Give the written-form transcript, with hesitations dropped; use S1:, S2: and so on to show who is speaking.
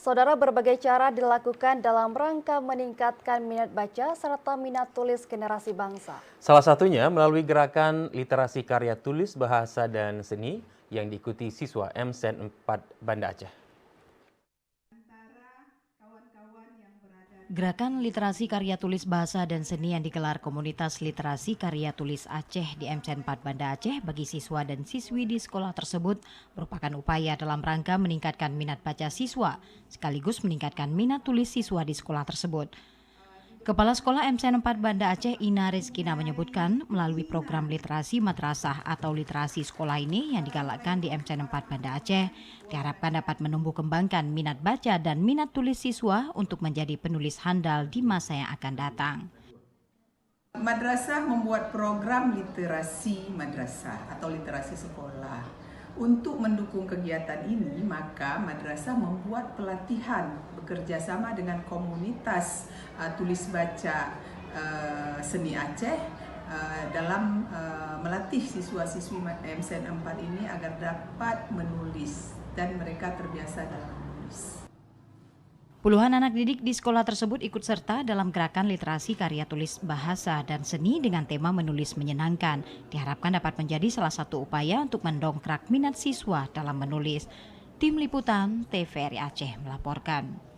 S1: Saudara, berbagai cara dilakukan dalam rangka meningkatkan minat baca serta minat tulis generasi bangsa.
S2: Salah satunya melalui gerakan literasi karya tulis bahasa dan seni yang diikuti siswa MSen 4 Banda Aceh.
S3: Gerakan literasi karya tulis bahasa dan seni yang digelar komunitas literasi karya tulis Aceh di MSen 4 Banda Aceh bagi siswa dan siswi di sekolah tersebut merupakan upaya dalam rangka meningkatkan minat baca siswa sekaligus meningkatkan minat tulis siswa di sekolah tersebut. Kepala Sekolah MSen 4 Banda Aceh Ina Rizkina menyebutkan melalui program literasi madrasah atau literasi sekolah ini yang digalakkan di MSen 4 Banda Aceh diharapkan dapat menumbuh kembangkan minat baca dan minat tulis siswa untuk menjadi penulis handal di masa yang akan datang.
S4: Madrasah membuat program literasi madrasah atau literasi sekolah. Untuk mendukung kegiatan ini, maka madrasah membuat pelatihan bekerjasama dengan komunitas tulis baca seni Aceh dalam melatih siswa-siswi MSen 4 ini agar dapat menulis dan mereka terbiasa dalam menulis.
S3: Puluhan anak didik di sekolah tersebut ikut serta dalam gerakan literasi karya tulis bahasa dan seni dengan tema menulis menyenangkan. Diharapkan dapat menjadi salah satu upaya untuk mendongkrak minat siswa dalam menulis. Tim Liputan TVRI Aceh melaporkan.